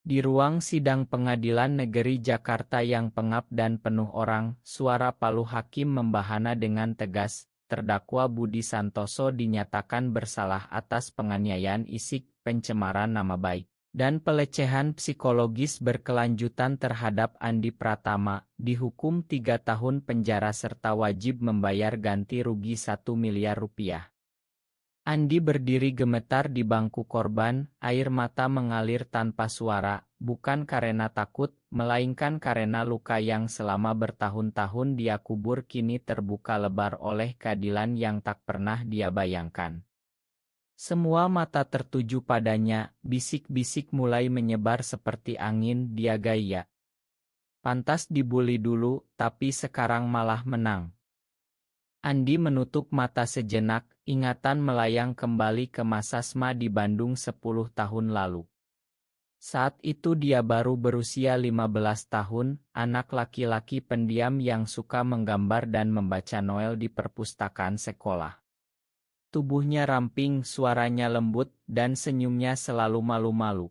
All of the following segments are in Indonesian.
Di ruang sidang Pengadilan Negeri Jakarta yang pengap dan penuh orang, suara palu hakim membahana dengan tegas, terdakwa Budi Santoso dinyatakan bersalah atas penganiayaan isik, pencemaran nama baik, dan pelecehan psikologis berkelanjutan terhadap Andi Pratama, dihukum 3 tahun penjara serta wajib membayar ganti rugi 1 miliar rupiah. Andi berdiri gemetar di bangku korban, air mata mengalir tanpa suara, bukan karena takut, melainkan karena luka yang selama bertahun-tahun dia kubur kini terbuka lebar oleh keadilan yang tak pernah dia bayangkan. Semua mata tertuju padanya, bisik-bisik mulai menyebar seperti angin, dia gaya. Pantas dibully dulu, tapi sekarang malah menang. Andi menutup mata sejenak, ingatan melayang kembali ke masa SMA di Bandung 10 tahun lalu. Saat itu dia baru berusia 15 tahun, anak laki-laki pendiam yang suka menggambar dan membaca novel di perpustakaan sekolah. Tubuhnya ramping, suaranya lembut, dan senyumnya selalu malu-malu.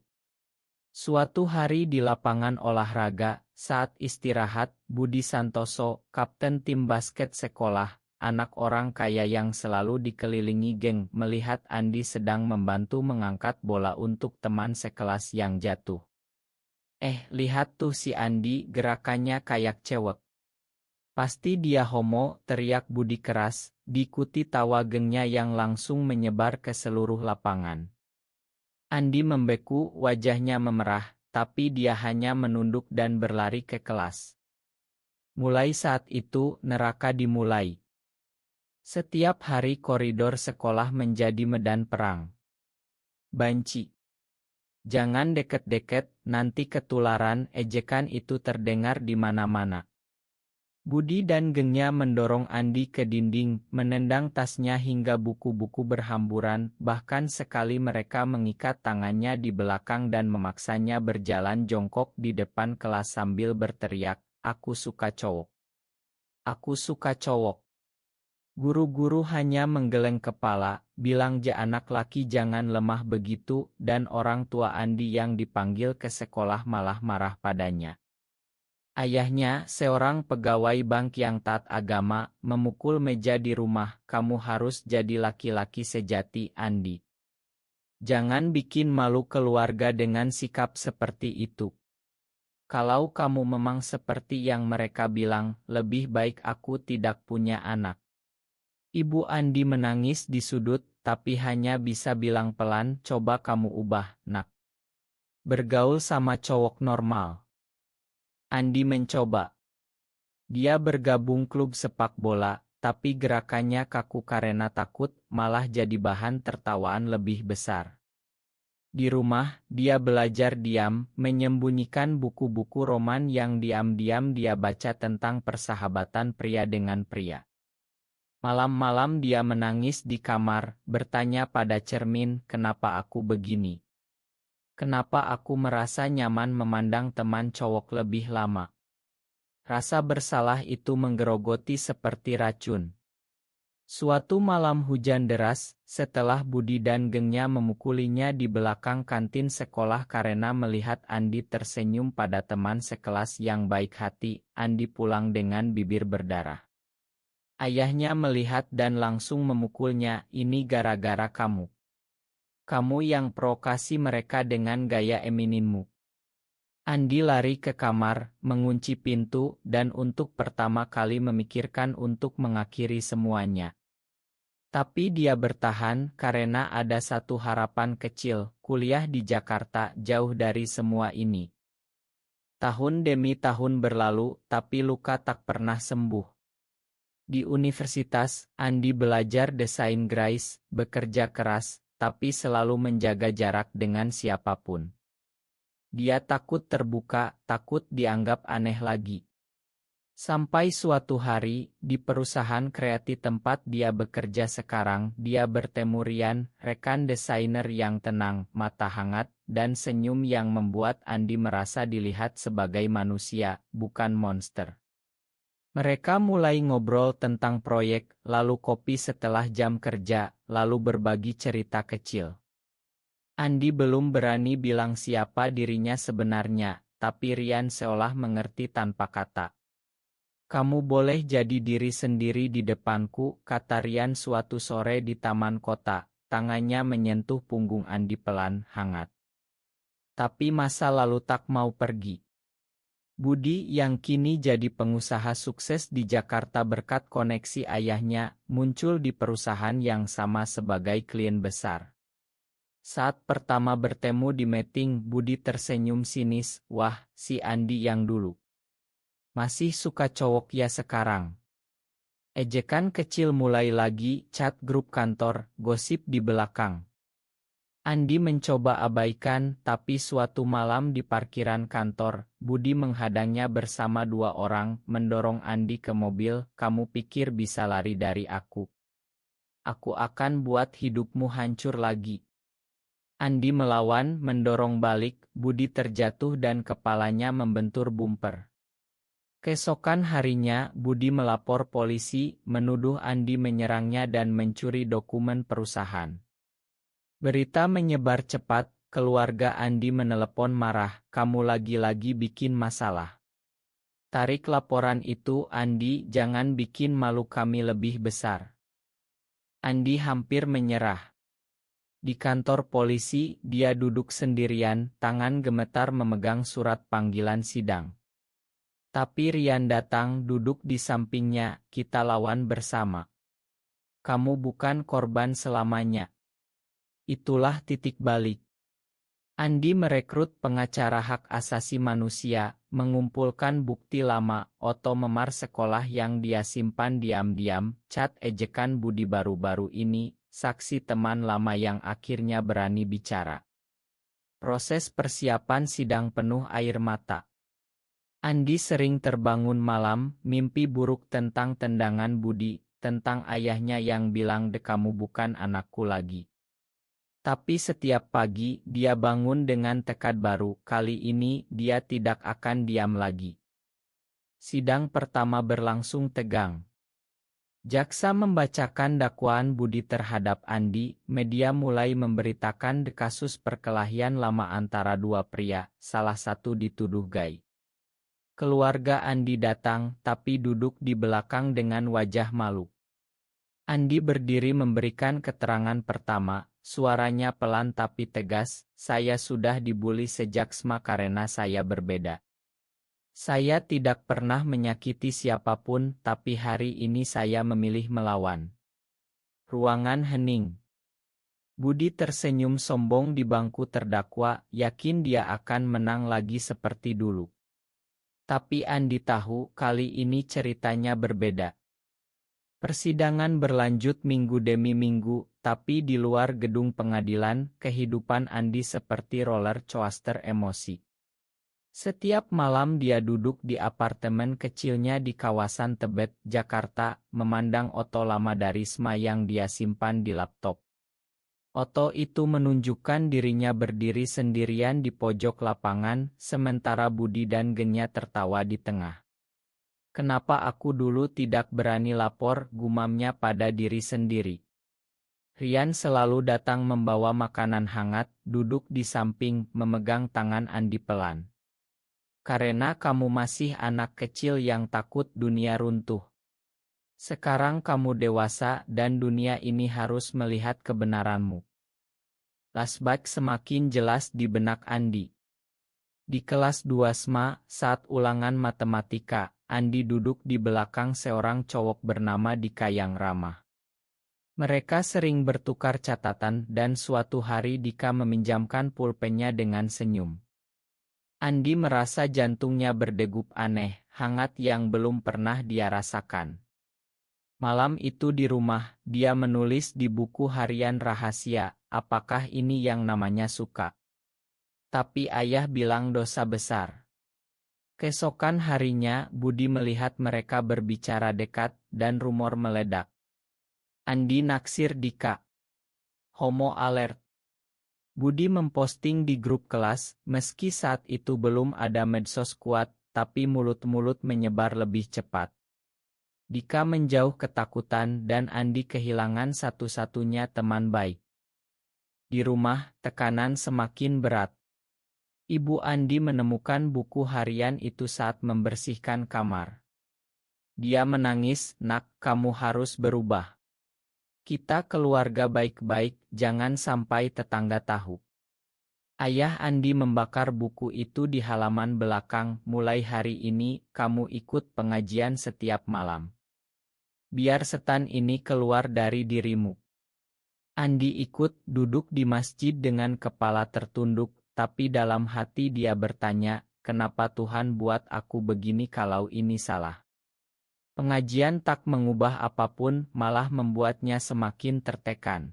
Suatu hari di lapangan olahraga, saat istirahat, Budi Santoso, kapten tim basket sekolah, anak orang kaya yang selalu dikelilingi geng, melihat Andi sedang membantu mengangkat bola untuk teman sekelas yang jatuh. Lihat tuh si Andi, gerakannya kayak cewek. Pasti dia homo, teriak Budi keras, diikuti tawa gengnya yang langsung menyebar ke seluruh lapangan. Andi membeku, wajahnya memerah, tapi dia hanya menunduk dan berlari ke kelas. Mulai saat itu, neraka dimulai. Setiap hari koridor sekolah menjadi medan perang. Banci. Jangan deket-deket, nanti ketularan, ejekan itu terdengar di mana-mana. Budi dan gengnya mendorong Andi ke dinding, menendang tasnya hingga buku-buku berhamburan, bahkan sekali mereka mengikat tangannya di belakang dan memaksanya berjalan jongkok di depan kelas sambil berteriak, "Aku suka cowok. Aku suka cowok." Guru-guru hanya menggeleng kepala, bilang anak laki jangan lemah begitu, dan orang tua Andi yang dipanggil ke sekolah malah marah padanya. Ayahnya, seorang pegawai bank yang taat agama, memukul meja di rumah, "Kamu harus jadi laki-laki sejati, Andi. Jangan bikin malu keluarga dengan sikap seperti itu. Kalau kamu memang seperti yang mereka bilang, lebih baik aku tidak punya anak." Ibu Andi menangis di sudut, tapi hanya bisa bilang pelan, "Coba kamu ubah, nak. Bergaul sama cowok normal." Andi mencoba. Dia bergabung klub sepak bola, tapi gerakannya kaku karena takut, malah jadi bahan tertawaan lebih besar. Di rumah, dia belajar diam, menyembunyikan buku-buku roman yang diam-diam dia baca tentang persahabatan pria dengan pria. Malam-malam dia menangis di kamar, bertanya pada cermin, "Kenapa aku begini? Kenapa aku merasa nyaman memandang teman cowok lebih lama?" Rasa bersalah itu menggerogoti seperti racun. Suatu malam hujan deras, setelah Budi dan gengnya memukulinya di belakang kantin sekolah karena melihat Andi tersenyum pada teman sekelas yang baik hati, Andi pulang dengan bibir berdarah. Ayahnya melihat dan langsung memukulnya, "Ini gara-gara kamu. Kamu yang provokasi mereka dengan gaya emininmu." Andi lari ke kamar, mengunci pintu, dan untuk pertama kali memikirkan untuk mengakhiri semuanya. Tapi dia bertahan karena ada satu harapan kecil, kuliah di Jakarta jauh dari semua ini. Tahun demi tahun berlalu, tapi luka tak pernah sembuh. Di universitas, Andi belajar desain grafis, bekerja keras, tapi selalu menjaga jarak dengan siapapun. Dia takut terbuka, takut dianggap aneh lagi. Sampai suatu hari, di perusahaan kreatif tempat dia bekerja sekarang, dia bertemu Rian, rekan desainer yang tenang, mata hangat, dan senyum yang membuat Andi merasa dilihat sebagai manusia, bukan monster. Mereka mulai ngobrol tentang proyek, lalu kopi setelah jam kerja, lalu berbagi cerita kecil. Andi belum berani bilang siapa dirinya sebenarnya, tapi Rian seolah mengerti tanpa kata. Kamu boleh jadi diri sendiri di depanku, kata Rian suatu sore di taman kota. Tangannya menyentuh punggung Andi pelan, hangat. Tapi masa lalu tak mau pergi. Budi yang kini jadi pengusaha sukses di Jakarta berkat koneksi ayahnya, muncul di perusahaan yang sama sebagai klien besar. Saat pertama bertemu di meeting, Budi tersenyum sinis, wah, si Andi yang dulu. Masih suka cowok ya sekarang. Ejekan kecil mulai lagi, chat grup kantor, gosip di belakang. Andi mencoba abaikan, tapi suatu malam di parkiran kantor, Budi menghadangnya bersama dua orang, mendorong Andi ke mobil, kamu pikir bisa lari dari aku? Aku akan buat hidupmu hancur lagi. Andi melawan, mendorong balik, Budi terjatuh dan kepalanya membentur bumper. Keesokan harinya, Budi melapor polisi, menuduh Andi menyerangnya dan mencuri dokumen perusahaan. Berita menyebar cepat, keluarga Andi menelepon marah, kamu lagi-lagi bikin masalah. Tarik laporan itu, Andi, jangan bikin malu kami lebih besar. Andi hampir menyerah. Di kantor polisi, dia duduk sendirian, tangan gemetar memegang surat panggilan sidang. Tapi Rian datang duduk di sampingnya, kita lawan bersama. Kamu bukan korban selamanya. Itulah titik balik. Andi merekrut pengacara hak asasi manusia, mengumpulkan bukti lama, oto memar sekolah yang dia simpan diam-diam, cat ejekan Budi baru-baru ini, saksi teman lama yang akhirnya berani bicara. Proses persiapan sidang penuh air mata. Andi sering terbangun malam, mimpi buruk tentang tendangan Budi, tentang ayahnya yang bilang kamu bukan anakku lagi. Tapi setiap pagi, dia bangun dengan tekad baru, kali ini dia tidak akan diam lagi. Sidang pertama berlangsung tegang. Jaksa membacakan dakwaan Budi terhadap Andi, media mulai memberitakan kasus perkelahian lama antara dua pria, salah satu dituduh gay. Keluarga Andi datang, tapi duduk di belakang dengan wajah malu. Andi berdiri memberikan keterangan pertama, suaranya pelan tapi tegas, saya sudah dibully sejak SMA karena saya berbeda. Saya tidak pernah menyakiti siapapun, tapi hari ini saya memilih melawan. Ruangan hening. Budi tersenyum sombong di bangku terdakwa, yakin dia akan menang lagi seperti dulu. Tapi Andi tahu, kali ini ceritanya berbeda. Persidangan berlanjut minggu demi minggu, tapi di luar gedung pengadilan, kehidupan Andi seperti roller coaster emosi. Setiap malam dia duduk di apartemen kecilnya di kawasan Tebet, Jakarta, memandang oto lama dari SMA yang dia simpan di laptop. Oto itu menunjukkan dirinya berdiri sendirian di pojok lapangan, sementara Budi dan Genya tertawa di tengah. Kenapa aku dulu tidak berani lapor, gumamnya pada diri sendiri. Rian selalu datang membawa makanan hangat, duduk di samping, memegang tangan Andi pelan. Karena kamu masih anak kecil yang takut dunia runtuh. Sekarang kamu dewasa dan dunia ini harus melihat kebenaranmu. Flashback semakin jelas di benak Andi. Di kelas 2 SMA, saat ulangan matematika, Andi duduk di belakang seorang cowok bernama Dika yang ramah. Mereka sering bertukar catatan dan suatu hari Dika meminjamkan pulpennya dengan senyum. Andi merasa jantungnya berdegup aneh, hangat yang belum pernah dia rasakan. Malam itu di rumah, dia menulis di buku harian rahasia, apakah ini yang namanya suka? Tapi ayah bilang dosa besar. Keesokan harinya, Budi melihat mereka berbicara dekat, dan rumor meledak. Andi naksir Dika. Homo alert. Budi memposting di grup kelas, meski saat itu belum ada medsos kuat, tapi mulut-mulut menyebar lebih cepat. Dika menjauh ketakutan dan Andi kehilangan satu-satunya teman baik. Di rumah, tekanan semakin berat. Ibu Andi menemukan buku harian itu saat membersihkan kamar. Dia menangis, "Nak, kamu harus berubah. Kita keluarga baik-baik, jangan sampai tetangga tahu." Ayah Andi membakar buku itu di halaman belakang. "Mulai hari ini, kamu ikut pengajian setiap malam. Biar setan ini keluar dari dirimu." Andi ikut, duduk di masjid dengan kepala tertunduk, tapi dalam hati dia bertanya, "Kenapa Tuhan buat aku begini kalau ini salah?" Pengajian tak mengubah apapun, malah membuatnya semakin tertekan.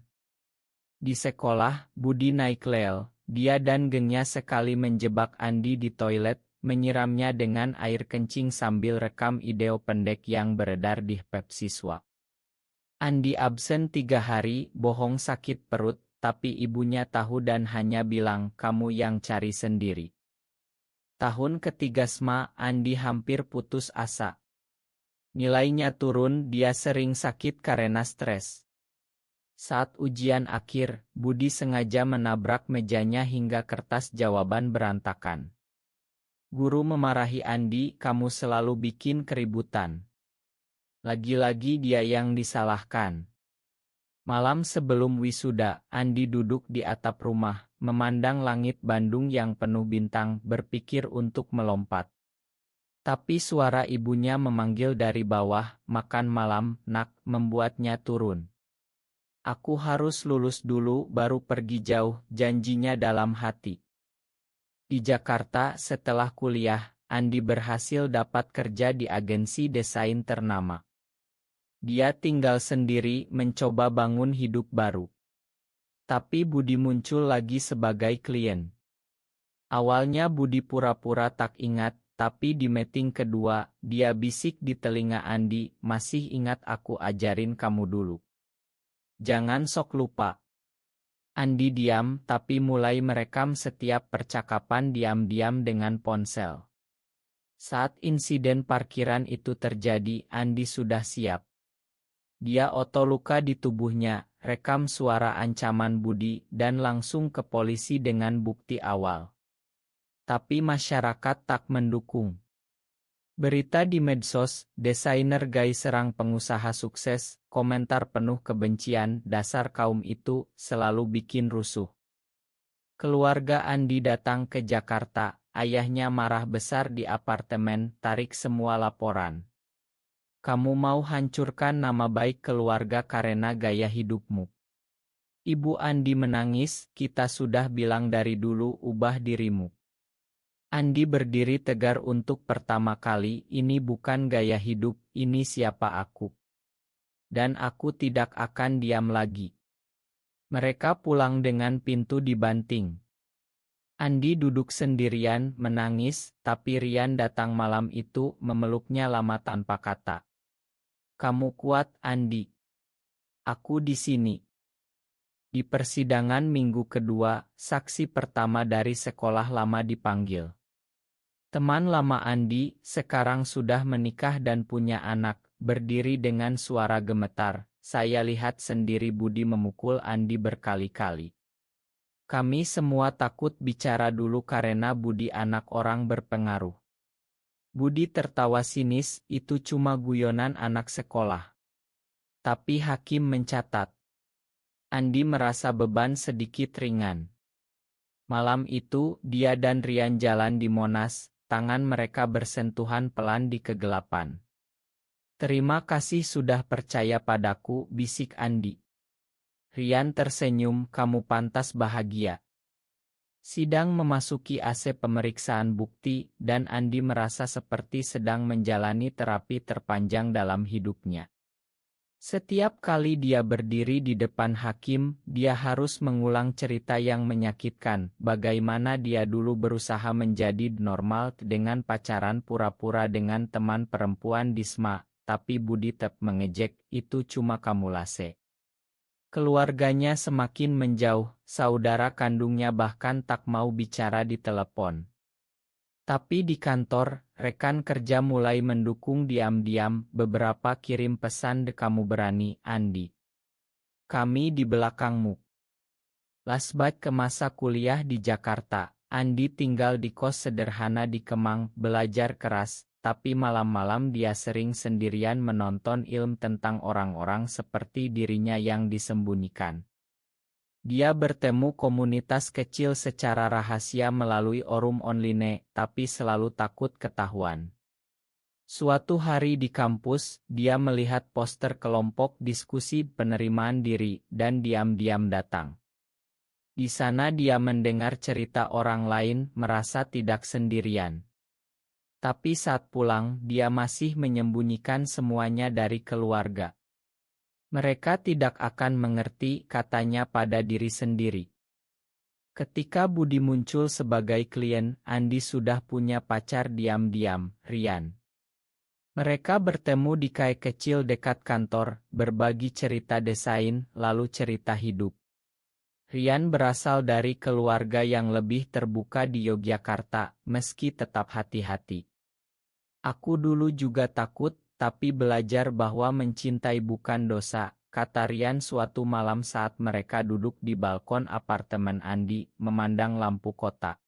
Di sekolah, Budi naik lel. Dia dan gengnya sekali menjebak Andi di toilet, menyiramnya dengan air kencing sambil rekam video pendek yang beredar di web siswa. Andi absen 3 hari, bohong sakit perut, tapi ibunya tahu dan hanya bilang, "Kamu yang cari sendiri." Tahun ketiga SMA, Andi hampir putus asa. Nilainya turun, dia sering sakit karena stres. Saat ujian akhir, Budi sengaja menabrak mejanya hingga kertas jawaban berantakan. Guru memarahi Andi, "Kamu selalu bikin keributan." Lagi-lagi dia yang disalahkan. Malam sebelum wisuda, Andi duduk di atap rumah, memandang langit Bandung yang penuh bintang, berpikir untuk melompat. Tapi suara ibunya memanggil dari bawah, "Makan malam, Nak," membuatnya turun. "Aku harus lulus dulu baru pergi jauh," janjinya dalam hati. Di Jakarta, setelah kuliah, Andi berhasil dapat kerja di agensi desain ternama. Dia tinggal sendiri, mencoba bangun hidup baru. Tapi Budi muncul lagi sebagai klien. Awalnya Budi pura-pura tak ingat, tapi di meeting kedua, dia bisik di telinga Andi, "Masih ingat aku ajarin kamu dulu? Jangan sok lupa." Andi diam, tapi mulai merekam setiap percakapan diam-diam dengan ponsel. Saat insiden parkiran itu terjadi, Andi sudah siap. Dia otoluka di tubuhnya, rekam suara ancaman Budi, dan langsung ke polisi dengan bukti awal. Tapi masyarakat tak mendukung. Berita di medsos, desainer gay serang pengusaha sukses, komentar penuh kebencian, "Dasar kaum itu," selalu bikin rusuh. Keluarga Andi datang ke Jakarta, ayahnya marah besar di apartemen, "Tarik semua laporan. Kamu mau hancurkan nama baik keluarga karena gaya hidupmu." Ibu Andi menangis, "Kita sudah bilang dari dulu ubah dirimu." Andi berdiri tegar untuk pertama kali, "Ini bukan gaya hidup, ini siapa aku. Dan aku tidak akan diam lagi." Mereka pulang dengan pintu dibanting. Andi duduk sendirian, menangis, tapi Rian datang malam itu, memeluknya lama tanpa kata. "Kamu kuat, Andi. Aku di sini." Di persidangan minggu kedua, saksi pertama dari sekolah lama dipanggil. Teman lama Andi, sekarang sudah menikah dan punya anak, berdiri dengan suara gemetar, "Saya lihat sendiri Budi memukul Andi berkali-kali. Kami semua takut bicara dulu karena Budi anak orang berpengaruh." Budi tertawa sinis, "Itu cuma guyonan anak sekolah." Tapi hakim mencatat. Andi merasa beban sedikit ringan. Malam itu, dia dan Rian jalan di Monas, tangan mereka bersentuhan pelan di kegelapan. "Terima kasih sudah percaya padaku," bisik Andi. Rian tersenyum, "Kamu pantas bahagia." Sidang memasuki akhir pemeriksaan bukti, dan Andi merasa seperti sedang menjalani terapi terpanjang dalam hidupnya. Setiap kali dia berdiri di depan hakim, dia harus mengulang cerita yang menyakitkan, bagaimana dia dulu berusaha menjadi normal dengan pacaran pura-pura dengan teman perempuan di SMA, tapi Budi tetap mengejek, "Itu cuma kamulase." Keluarganya semakin menjauh, saudara kandungnya bahkan tak mau bicara di telepon. Tapi di kantor, rekan kerja mulai mendukung diam-diam, beberapa kirim pesan, "Kamu berani, Andi. Kami di belakangmu." Flashback ke masa kuliah di Jakarta, Andi tinggal di kos sederhana di Kemang, belajar keras, tapi malam-malam dia sering sendirian menonton ilmu tentang orang-orang seperti dirinya yang disembunyikan. Dia bertemu komunitas kecil secara rahasia melalui forum online, tapi selalu takut ketahuan. Suatu hari di kampus, dia melihat poster kelompok diskusi penerimaan diri, dan diam-diam datang. Di sana dia mendengar cerita orang lain, merasa tidak sendirian. Tapi saat pulang, dia masih menyembunyikan semuanya dari keluarga. Mereka tidak akan mengerti, katanya pada diri sendiri. Ketika Budi muncul sebagai klien, Andi sudah punya pacar diam-diam, Rian. Mereka bertemu di kai kecil dekat kantor, berbagi cerita desain, lalu cerita hidup. Rian berasal dari keluarga yang lebih terbuka di Yogyakarta, meski tetap hati-hati. Aku dulu juga takut, tapi belajar bahwa mencintai bukan dosa, kata Rian suatu malam saat mereka duduk di balkon apartemen Andi, memandang lampu kota.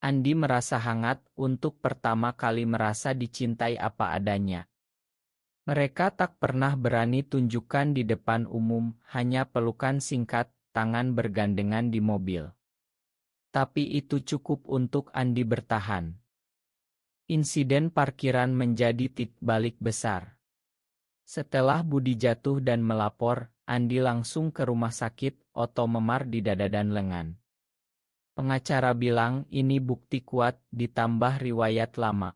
Andi merasa hangat, untuk pertama kali merasa dicintai apa adanya. Mereka tak pernah berani tunjukkan di depan umum, hanya pelukan singkat, tangan bergandengan di mobil. Tapi itu cukup untuk Andi bertahan. Insiden parkiran menjadi titik balik besar. Setelah Budi jatuh dan melapor, Andi langsung ke rumah sakit, oto memar di dada dan lengan. Pengacara bilang ini bukti kuat, ditambah riwayat lama.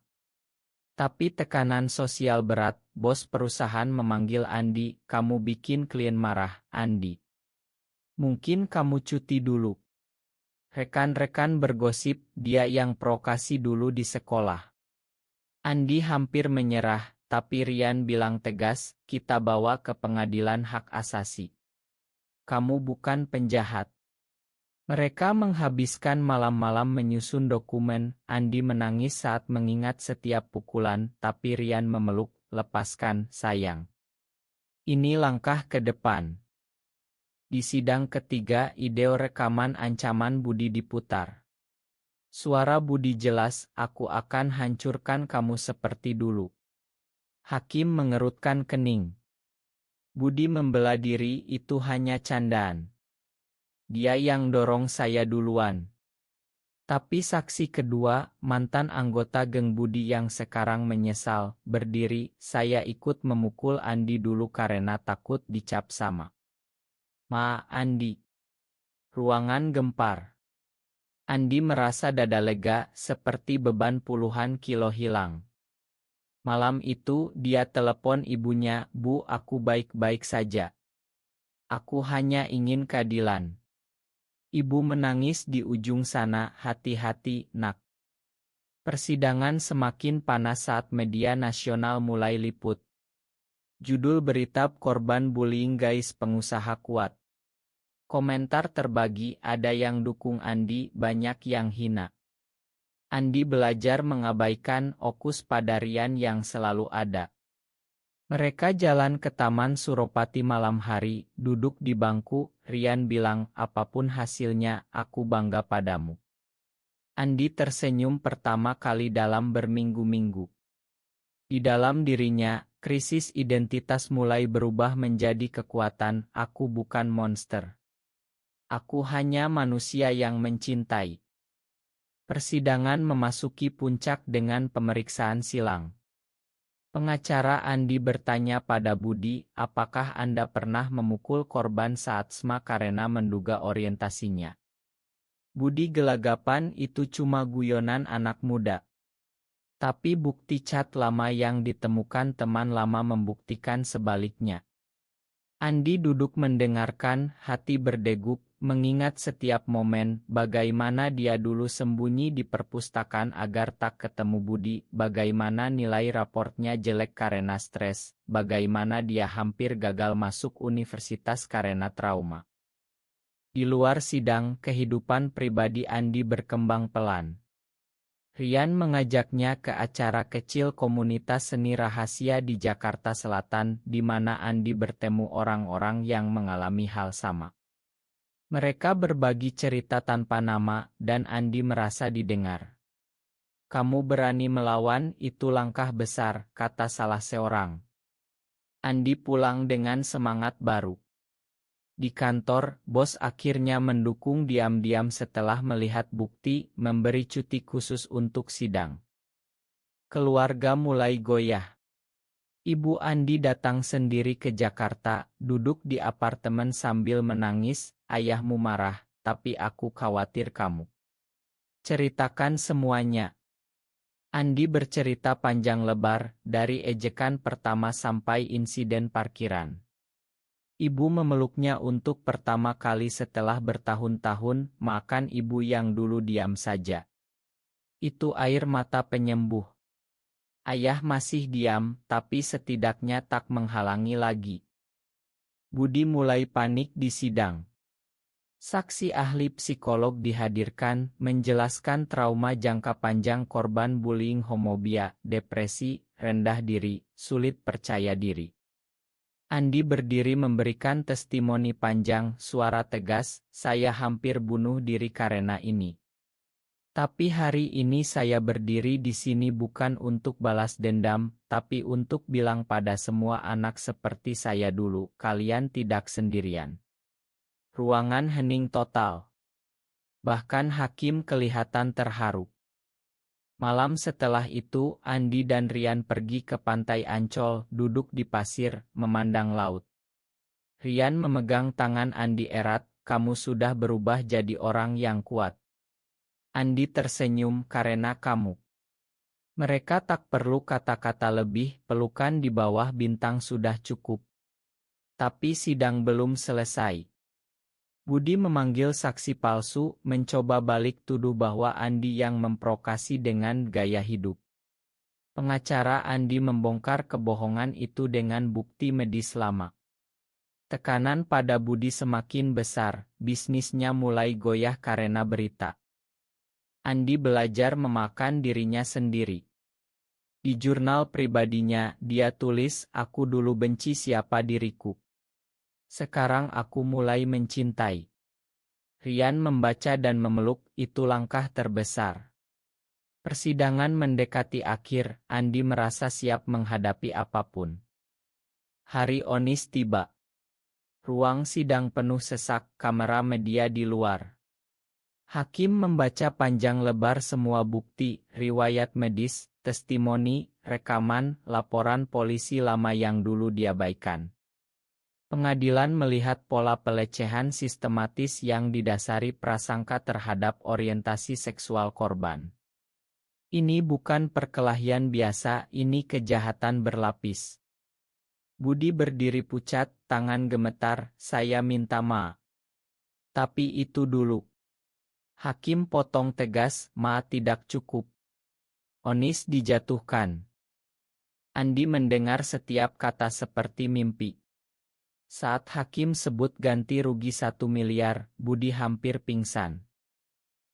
Tapi tekanan sosial berat, bos perusahaan memanggil Andi, kamu bikin klien marah, Andi. Mungkin kamu cuti dulu. Rekan-rekan bergosip, dia yang provokasi dulu di sekolah. Andi hampir menyerah, tapi Rian bilang tegas, kita bawa ke pengadilan hak asasi. Kamu bukan penjahat. Mereka menghabiskan malam-malam menyusun dokumen, Andi menangis saat mengingat setiap pukulan, tapi Rian memeluk, lepaskan, sayang. Ini langkah ke depan. Di sidang ketiga, video rekaman ancaman Budi diputar. Suara Budi jelas, aku akan hancurkan kamu seperti dulu. Hakim mengerutkan kening. Budi membela diri, itu hanya candaan. Dia yang dorong saya duluan. Tapi saksi kedua, mantan anggota geng Budi yang sekarang menyesal, berdiri, saya ikut memukul Andi dulu karena takut dicap sama. Ma, Andi. Ruangan gempar. Andi merasa dada lega, seperti beban puluhan kilo hilang. Malam itu, dia telepon ibunya, Bu, aku baik-baik saja. Aku hanya ingin keadilan. Ibu menangis di ujung sana, hati-hati, nak. Persidangan semakin panas saat media nasional mulai liput. Judul berita korban bullying guys pengusaha kuat. Komentar terbagi, ada yang dukung Andi, banyak yang hina. Andi belajar mengabaikan fokus pada Rian yang selalu ada. Mereka jalan ke Taman Suropati malam hari, duduk di bangku, Rian bilang, apapun hasilnya, aku bangga padamu. Andi tersenyum pertama kali dalam berminggu-minggu. Di dalam dirinya, krisis identitas mulai berubah menjadi kekuatan, aku bukan monster. Aku hanya manusia yang mencintai. Persidangan memasuki puncak dengan pemeriksaan silang. Pengacara Andi bertanya pada Budi, apakah Anda pernah memukul korban saat SMA karena menduga orientasinya? Budi gelagapan, itu cuma guyonan anak muda. Tapi bukti cat lama yang ditemukan teman lama membuktikan sebaliknya. Andi duduk mendengarkan, hati berdegup, mengingat setiap momen, bagaimana dia dulu sembunyi di perpustakaan agar tak ketemu Budi, bagaimana nilai raportnya jelek karena stres, bagaimana dia hampir gagal masuk universitas karena trauma. Di luar sidang, kehidupan pribadi Andi berkembang pelan. Rian mengajaknya ke acara kecil komunitas seni rahasia di Jakarta Selatan, di mana Andi bertemu orang-orang yang mengalami hal sama. Mereka berbagi cerita tanpa nama, dan Andi merasa didengar. "Kamu berani melawan, itu langkah besar," kata salah seorang. Andi pulang dengan semangat baru. Di kantor, bos akhirnya mendukung diam-diam setelah melihat bukti, memberi cuti khusus untuk sidang. Keluarga mulai goyah. Ibu Andi datang sendiri ke Jakarta, duduk di apartemen sambil menangis. "Ayahmu marah, tapi aku khawatir kamu." "Ceritakan semuanya." Andi bercerita panjang lebar, dari ejekan pertama sampai insiden parkiran. Ibu memeluknya untuk pertama kali setelah bertahun-tahun. "Makan ibu yang dulu diam saja. Itu air mata penyembuh." Ayah masih diam, tapi setidaknya tak menghalangi lagi. Budi mulai panik di sidang. Saksi ahli psikolog dihadirkan, menjelaskan trauma jangka panjang korban bullying, homofobia, depresi, rendah diri, sulit percaya diri. Andi berdiri memberikan testimoni panjang, suara tegas, "Saya hampir bunuh diri karena ini. Tapi hari ini saya berdiri di sini bukan untuk balas dendam, tapi untuk bilang pada semua anak seperti saya dulu, kalian tidak sendirian." Ruangan hening total. Bahkan hakim kelihatan terharu. Malam setelah itu, Andi dan Rian pergi ke pantai Ancol, duduk di pasir, memandang laut. Rian memegang tangan Andi erat, "Kamu sudah berubah jadi orang yang kuat." Andi tersenyum, "Karena kamu." Mereka tak perlu kata-kata lebih, pelukan di bawah bintang sudah cukup. Tapi sidang belum selesai. Budi memanggil saksi palsu, mencoba balik tuduh bahwa Andi yang memprovokasi dengan gaya hidup. Pengacara Andi membongkar kebohongan itu dengan bukti medis lama. Tekanan pada Budi semakin besar, bisnisnya mulai goyah karena berita. Andi belajar memakan dirinya sendiri. Di jurnal pribadinya, dia tulis, "Aku dulu benci siapa diriku. Sekarang aku mulai mencintai." Rian membaca dan memeluk, "Itu langkah terbesar." Persidangan mendekati akhir, Andi merasa siap menghadapi apapun. Hari Onis tiba. Ruang sidang penuh sesak, kamera media di luar. Hakim membaca panjang lebar semua bukti, riwayat medis, testimoni, rekaman, laporan polisi lama yang dulu diabaikan. Pengadilan melihat pola pelecehan sistematis yang didasari prasangka terhadap orientasi seksual korban. Ini bukan perkelahian biasa, ini kejahatan berlapis. Budi berdiri pucat, tangan gemetar, "Saya minta maaf. Tapi itu dulu." Hakim potong tegas, "Ma tidak cukup. Vonis dijatuhkan." Andi mendengar setiap kata seperti mimpi. Saat hakim sebut ganti rugi 1 miliar, Budi hampir pingsan.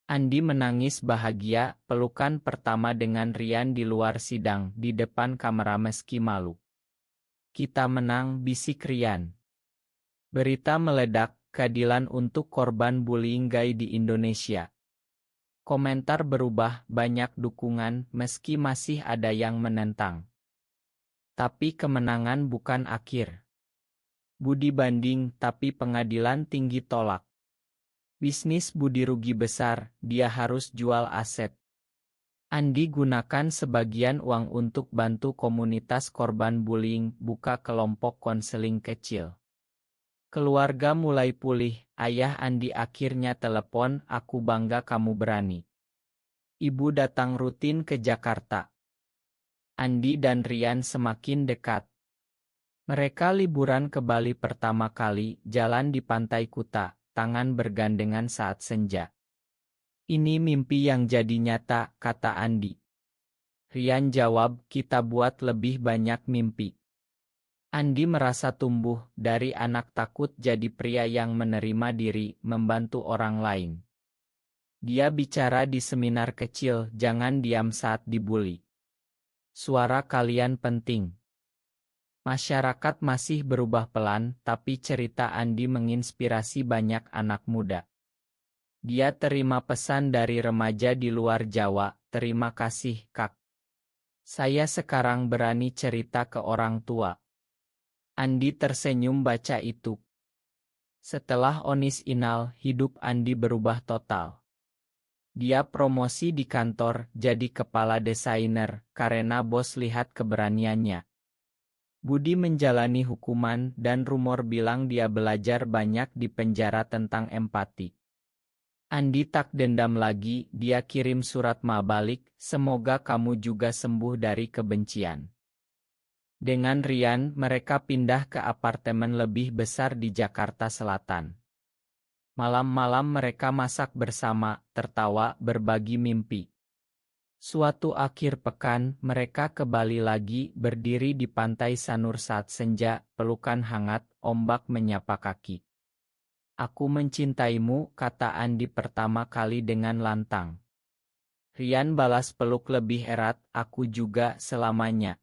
Andi menangis bahagia, pelukan pertama dengan Rian di luar sidang, di depan kamera meski malu. "Kita menang," bisik Rian. Berita meledak, keadilan untuk korban bullying gay di Indonesia. Komentar berubah, banyak dukungan, meski masih ada yang menentang. Tapi kemenangan bukan akhir. Budi banding, tapi pengadilan tinggi tolak. Bisnis Budi rugi besar, dia harus jual aset. Andi gunakan sebagian uang untuk bantu komunitas korban bullying, buka kelompok konseling kecil. Keluarga mulai pulih, ayah Andi akhirnya telepon, "Aku bangga kamu berani." Ibu datang rutin ke Jakarta. Andi dan Rian semakin dekat. Mereka liburan ke Bali pertama kali, jalan di pantai Kuta, tangan bergandengan saat senja. "Ini mimpi yang jadi nyata," kata Andi. Rian jawab, "Kita buat lebih banyak mimpi." Andi merasa tumbuh, dari anak takut jadi pria yang menerima diri, membantu orang lain. Dia bicara di seminar kecil, "Jangan diam saat dibully. Suara kalian penting." Masyarakat masih berubah pelan, tapi cerita Andi menginspirasi banyak anak muda. Dia terima pesan dari remaja di luar Jawa, "Terima kasih, Kak. Saya sekarang berani cerita ke orang tua." Andi tersenyum baca itu. Setelah Onis Inal, hidup Andi berubah total. Dia promosi di kantor, jadi kepala desainer, karena bos lihat keberaniannya. Budi menjalani hukuman, dan rumor bilang dia belajar banyak di penjara tentang empati. Andi tak dendam lagi, dia kirim surat balik, "Semoga kamu juga sembuh dari kebencian." Dengan Rian, mereka pindah ke apartemen lebih besar di Jakarta Selatan. Malam-malam mereka masak bersama, tertawa, berbagi mimpi. Suatu akhir pekan, mereka ke Bali lagi, berdiri di pantai Sanur saat senja, pelukan hangat, ombak menyapa kaki. "Aku mencintaimu," kata Andi pertama kali dengan lantang. Rian balas peluk lebih erat, "Aku juga, selamanya."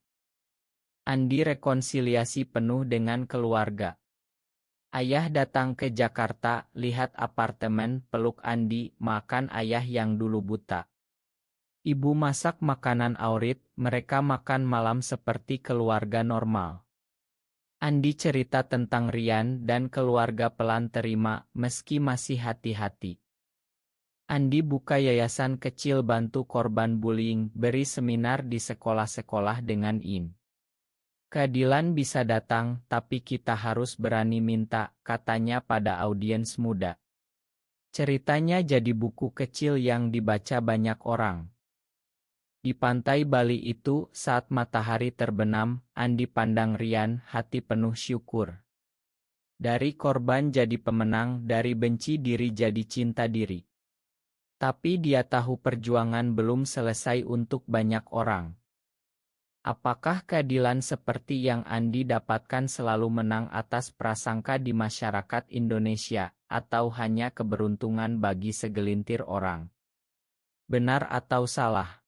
Andi rekonsiliasi penuh dengan keluarga. Ayah datang ke Jakarta, lihat apartemen, peluk Andi, makan ayah yang dulu buta. Ibu masak makanan aurit, mereka makan malam seperti keluarga normal. Andi cerita tentang Rian dan keluarga pelan terima, meski masih hati-hati. Andi buka yayasan kecil bantu korban bullying, beri seminar di sekolah-sekolah dengan IN. "Keadilan bisa datang, tapi kita harus berani minta," katanya pada audiens muda. Ceritanya jadi buku kecil yang dibaca banyak orang. Di pantai Bali itu, saat matahari terbenam, Andi pandang Rian, hati penuh syukur. Dari korban jadi pemenang, dari benci diri jadi cinta diri. Tapi dia tahu perjuangan belum selesai untuk banyak orang. Apakah keadilan seperti yang Andi dapatkan selalu menang atas prasangka di masyarakat Indonesia, atau hanya keberuntungan bagi segelintir orang? Benar atau salah?